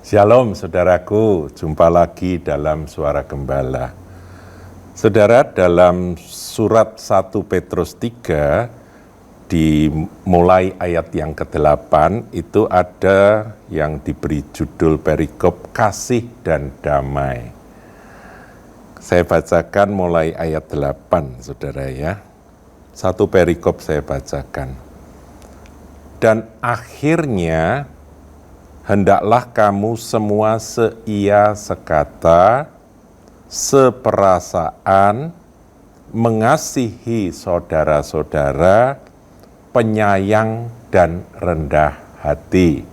Shalom saudaraku, jumpa lagi dalam Suara Gembala. Saudara, dalam surat 1 Petrus 3, dimulai ayat yang ke-8, itu ada yang diberi judul perikop kasih dan damai. Saya bacakan mulai ayat 8, saudara ya. Satu perikop saya bacakan. Dan akhirnya, hendaklah kamu semua seia sekata, seperasaan, mengasihi saudara-saudara, penyayang dan rendah hati.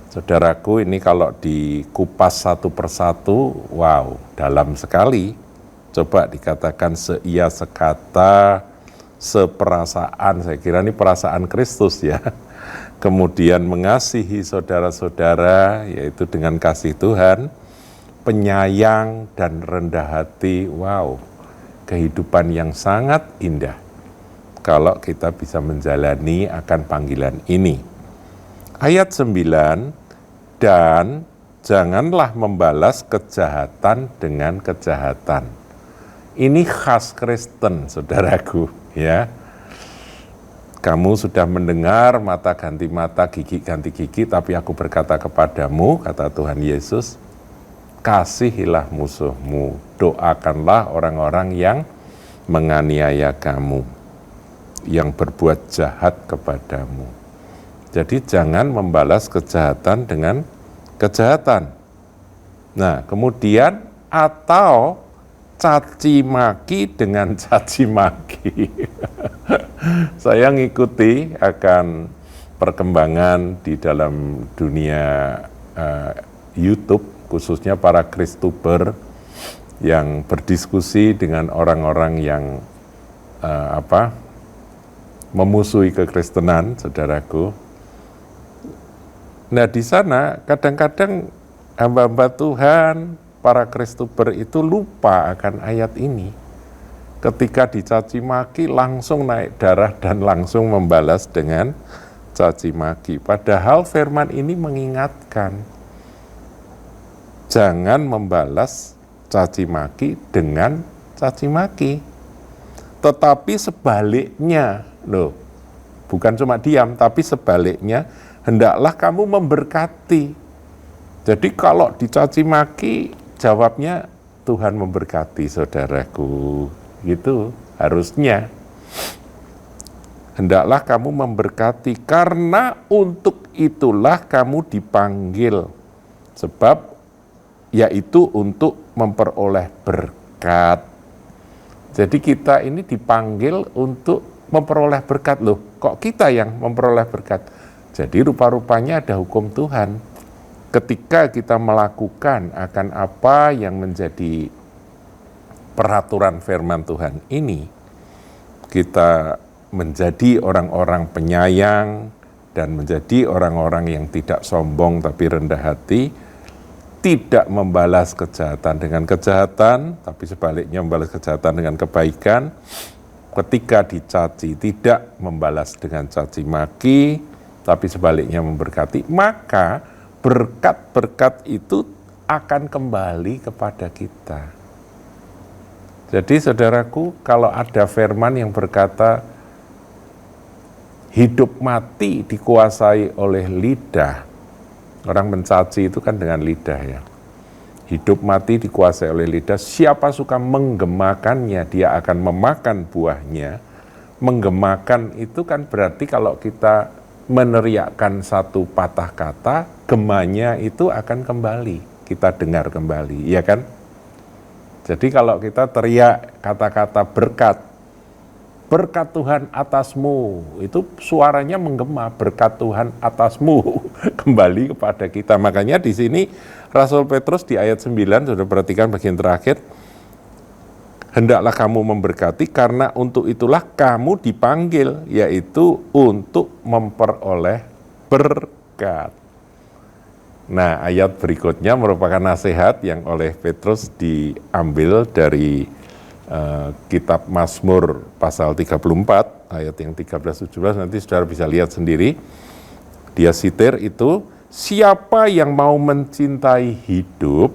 Saudaraku, ini kalau dikupas satu persatu, wow, dalam sekali. Coba dikatakan seia sekata, seperasaan, saya kira ini perasaan Kristus ya. Kemudian mengasihi saudara-saudara, yaitu dengan kasih Tuhan, penyayang dan rendah hati. Wow, kehidupan yang sangat indah kalau kita bisa menjalani akan panggilan ini. Ayat 9, dan janganlah membalas kejahatan dengan kejahatan. Ini khas Kristen, saudaraku, ya. Kamu sudah mendengar mata ganti mata, gigi ganti gigi, tapi aku berkata kepadamu, kata Tuhan Yesus, kasihilah musuhmu, doakanlah orang-orang yang menganiaya kamu, yang berbuat jahat kepadamu. Jadi jangan membalas kejahatan dengan kejahatan. Nah, kemudian atau caci maki dengan caci maki. Saya ngikuti akan perkembangan di dalam dunia YouTube, khususnya para Kristuber yang berdiskusi dengan orang-orang yang memusuhi kekristenan, saudaraku. Nah, di sana kadang-kadang hamba-hamba Tuhan, para Kristuber itu lupa akan ayat ini. Ketika dicaci maki langsung naik darah dan langsung membalas dengan caci maki. Padahal firman ini mengingatkan, jangan membalas caci maki dengan caci maki. Tetapi sebaliknya, loh, bukan cuma diam, tapi sebaliknya, hendaklah kamu memberkati. Jadi kalau dicaci maki, jawabnya Tuhan memberkati, saudaraku. Gitu harusnya. Hendaklah kamu memberkati, karena untuk itulah kamu dipanggil. Sebab yaitu untuk memperoleh berkat. Jadi kita ini dipanggil untuk memperoleh berkat. Loh, kok kita yang memperoleh berkat? Jadi rupa-rupanya ada hukum Tuhan. Ketika kita melakukan akan apa yang menjadi peraturan firman Tuhan ini, kita menjadi orang-orang penyayang dan menjadi orang-orang yang tidak sombong tapi rendah hati, tidak membalas kejahatan dengan kejahatan, tapi sebaliknya membalas kejahatan dengan kebaikan. Ketika dicaci, tidak membalas dengan caci maki, tapi sebaliknya memberkati, maka berkat-berkat itu akan kembali kepada kita. Jadi saudaraku, kalau ada firman yang berkata hidup mati dikuasai oleh lidah, orang mencaci itu kan dengan lidah ya. Hidup mati dikuasai oleh lidah, siapa suka menggemakannya, dia akan memakan buahnya. Menggemakan itu kan berarti kalau kita meneriakkan satu patah kata, gemanya itu akan kembali, kita dengar kembali, iya kan? Jadi kalau kita teriak kata-kata berkat, berkat Tuhan atasmu, itu suaranya menggema, berkat Tuhan atasmu, kembali kepada kita. Makanya di sini Rasul Petrus di ayat 9, sudah perhatikan bagian terakhir, hendaklah kamu memberkati, karena untuk itulah kamu dipanggil, yaitu untuk memperoleh berkat. Nah, ayat berikutnya merupakan nasihat yang oleh Petrus diambil dari kitab Mazmur pasal 34, ayat yang 13-17, nanti saudara bisa lihat sendiri. Dia sitir itu, siapa yang mau mencintai hidup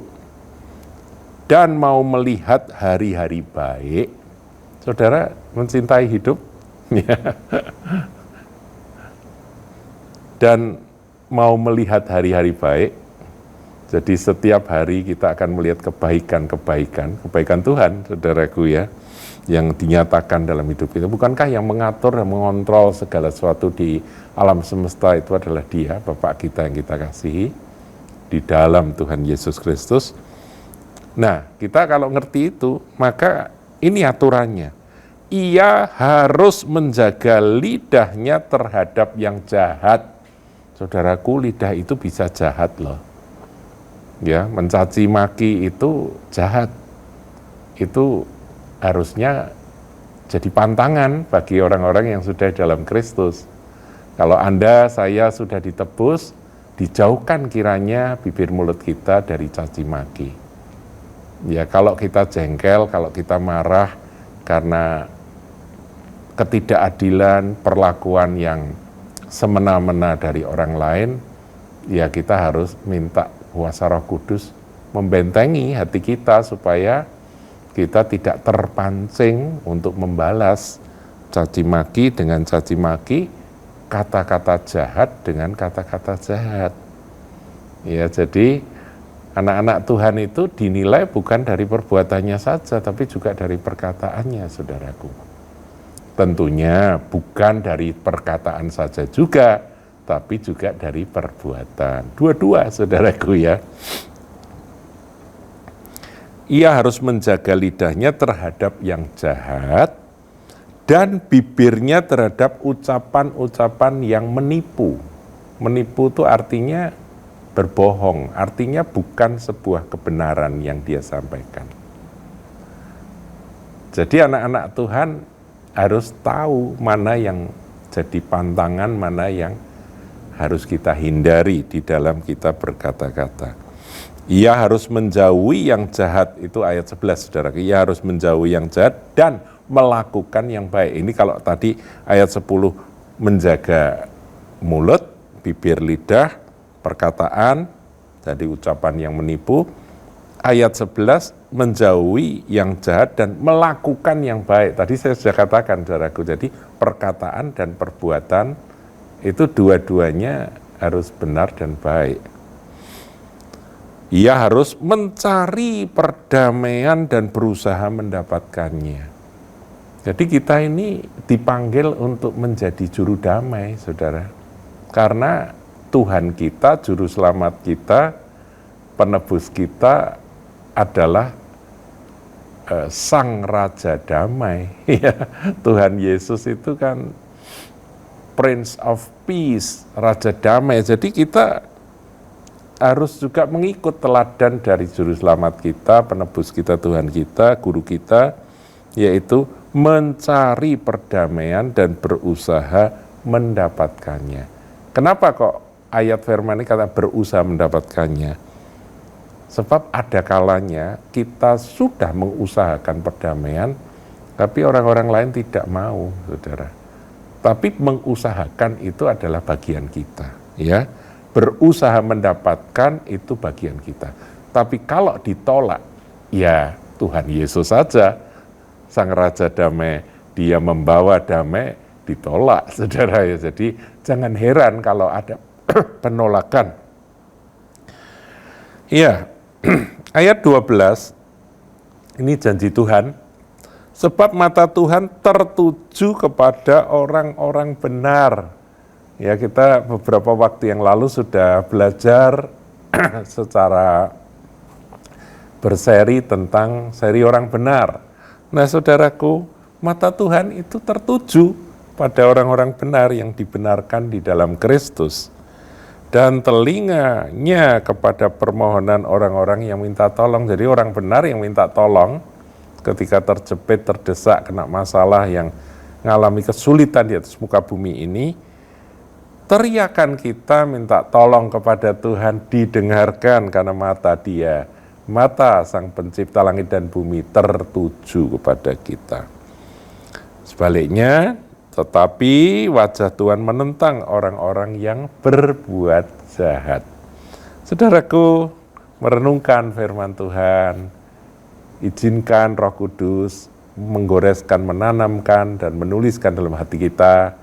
dan mau melihat hari-hari baik, saudara mencintai hidup, dan mau melihat hari-hari baik. Jadi setiap hari kita akan melihat kebaikan Tuhan, saudaraku ya, yang dinyatakan dalam hidup kita. Bukankah yang mengatur dan mengontrol segala sesuatu di alam semesta itu adalah Dia, Bapa kita yang kita kasihi, di dalam Tuhan Yesus Kristus. Nah, kita kalau ngerti itu, maka ini aturannya. Ia harus menjaga lidahnya terhadap yang jahat. Saudaraku, lidah itu bisa jahat loh. Ya, mencaci maki itu jahat. Itu harusnya jadi pantangan bagi orang-orang yang sudah dalam Kristus. Kalau Anda, saya sudah ditebus, dijauhkan kiranya bibir mulut kita dari caci maki. Ya, kalau kita jengkel, kalau kita marah karena ketidakadilan, perlakuan yang semena-mena dari orang lain, ya kita harus minta kuasa Roh Kudus membentengi hati kita supaya kita tidak terpancing untuk membalas caci maki dengan caci maki, kata-kata jahat dengan kata-kata jahat. Ya, jadi anak-anak Tuhan itu dinilai bukan dari perbuatannya saja, tapi juga dari perkataannya, saudaraku. Tentunya bukan dari perkataan saja juga, tapi juga dari perbuatan. Dua-dua, saudaraku ya. Ia harus menjaga lidahnya terhadap yang jahat dan bibirnya terhadap ucapan-ucapan yang menipu. Menipu itu artinya berbohong, artinya bukan sebuah kebenaran yang dia sampaikan. Jadi anak-anak Tuhan harus tahu mana yang jadi pantangan, mana yang harus kita hindari di dalam kita berkata-kata. Ia harus menjauhi yang jahat, itu ayat 11, saudara. Ia harus menjauhi yang jahat dan melakukan yang baik. Ini kalau tadi ayat 10 menjaga mulut, bibir, lidah, perkataan, jadi ucapan yang menipu. Ayat 11 menjauhi yang jahat dan melakukan yang baik. Tadi saya sudah katakan, saudaraku, jadi perkataan dan perbuatan itu dua-duanya harus benar dan baik. Ia harus mencari perdamaian dan berusaha mendapatkannya. Jadi kita ini dipanggil untuk menjadi juru damai, saudara. Karena Tuhan kita, juru selamat kita, penebus kita adalah Sang Raja Damai. Tuhan Yesus itu kan Prince of Peace, Raja Damai. Jadi kita harus juga mengikut teladan dari juru selamat kita, penebus kita, Tuhan kita, guru kita, yaitu mencari perdamaian dan berusaha mendapatkannya. Kenapa kok ayat firman ini kata berusaha mendapatkannya? Sebab ada kalanya kita sudah mengusahakan perdamaian, tapi orang-orang lain tidak mau, saudara. Tapi mengusahakan itu adalah bagian kita, ya. Berusaha mendapatkan itu bagian kita. Tapi kalau ditolak, ya Tuhan Yesus saja, Sang Raja Damai, Dia membawa damai, ditolak, saudara ya. Jadi jangan heran kalau ada penolakan. Iya, ayat 12, ini janji Tuhan. Sebab mata Tuhan tertuju kepada orang-orang benar. Ya, kita beberapa waktu yang lalu sudah belajar secara berseri tentang seri orang benar. Nah, saudaraku, mata Tuhan itu tertuju pada orang-orang benar yang dibenarkan di dalam Kristus. Dan telinganya kepada permohonan orang-orang yang minta tolong. Jadi orang benar yang minta tolong ketika terjepit, terdesak, kena masalah yang mengalami kesulitan di atas muka bumi ini, teriakan kita minta tolong kepada Tuhan didengarkan karena mata Dia, mata Sang Pencipta langit dan bumi tertuju kepada kita. Sebaliknya, Tetapi wajah Tuhan menentang orang-orang yang berbuat jahat. Saudaraku, merenungkan firman Tuhan, izinkan Roh Kudus menggoreskan, menanamkan, dan menuliskan dalam hati kita,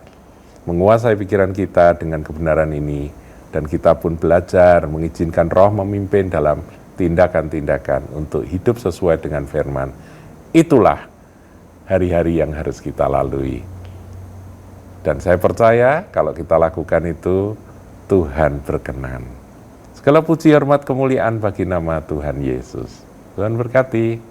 menguasai pikiran kita dengan kebenaran ini, dan kita pun belajar mengizinkan Roh memimpin dalam tindakan-tindakan untuk hidup sesuai dengan firman. Itulah hari-hari yang harus kita lalui. Dan saya percaya kalau kita lakukan itu, Tuhan berkenan. Segala puji, hormat, kemuliaan bagi nama Tuhan Yesus. Tuhan berkati.